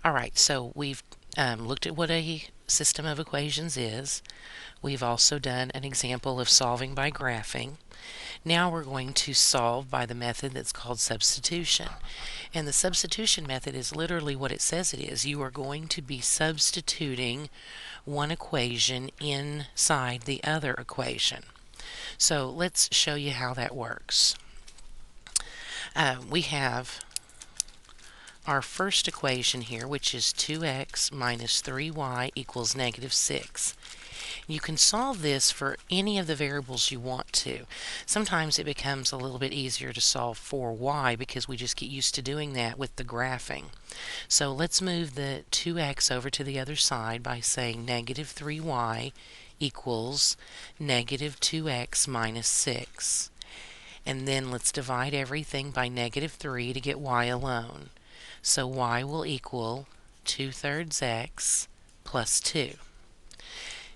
Alright, so we've looked at what a system of equations is. We've also done an example of solving by graphing. Now we're going to solve by the method that's called substitution. And the substitution method is literally what it says it is. You are going to be substituting one equation inside the other equation. So let's show you how that works. We have our first equation here, which is 2x minus 3y equals negative 6. You can solve this for any of the variables you want to. Sometimes it becomes a little bit easier to solve for y because we just get used to doing that with the graphing. So let's move the 2x over to the other side by saying negative 3y equals negative 2x minus 6. And then let's divide everything by negative 3 to get y alone. So y will equal 2/3 x plus 2.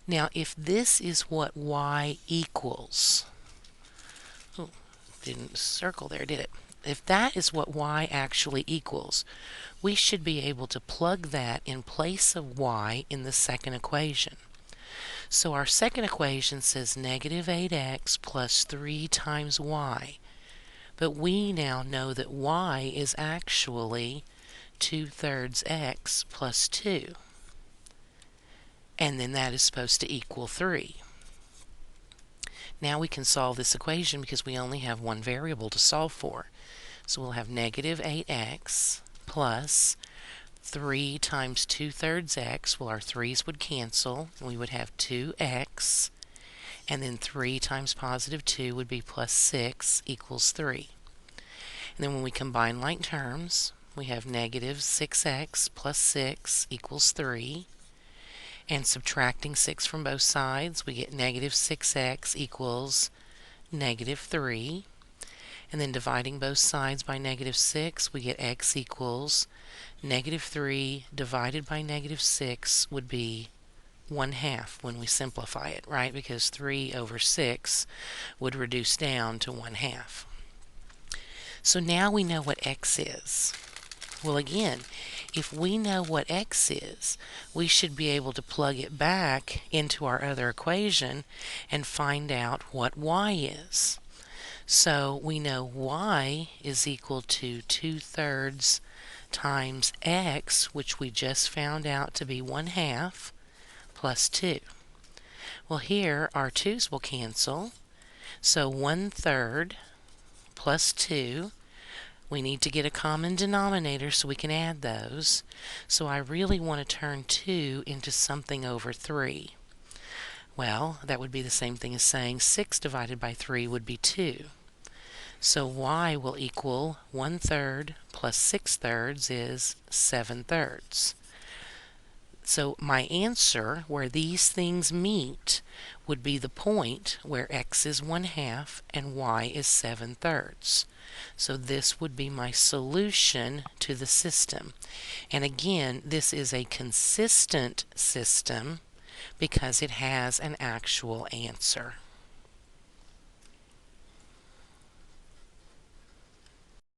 Now if this is what y equals, didn't circle there, did it? If that is what y actually equals, we should be able to plug that in place of y in the second equation. So our second equation says negative 8x plus 3 times y. But we now know that y is actually 2/3 x plus 2. And then that is supposed to equal 3. Now we can solve this equation because we only have one variable to solve for. So we'll have negative 8x plus 3 times 2/3 x. Well, our 3's would cancel, and we would have 2x. And then 3 times positive 2 would be plus 6 equals 3. And then when we combine like terms, we have negative 6x plus 6 equals 3. And subtracting 6 from both sides, we get negative 6x equals negative 3. And then dividing both sides by negative 6, we get x equals negative 3 divided by negative 6 would be 1/2 when we simplify it, right? Because 3 over 6 would reduce down to 1/2. So now we know what x is. Well, again, if we know what x is, we should be able to plug it back into our other equation and find out what y is. So we know y is equal to 2/3 times x, which we just found out to be 1/2, plus 2. Well, here our 2's will cancel, so 1/3 plus 2. We need to get a common denominator so we can add those. So I really want to turn 2 into something over 3. Well, that would be the same thing as saying 6 divided by 3 would be 2. So y will equal 1/3 plus 6/3 is 7/3. So my answer, where these things meet, would be the point where x is 1/2 and y is 7/3. So this would be my solution to the system. And again, this is a consistent system because it has an actual answer.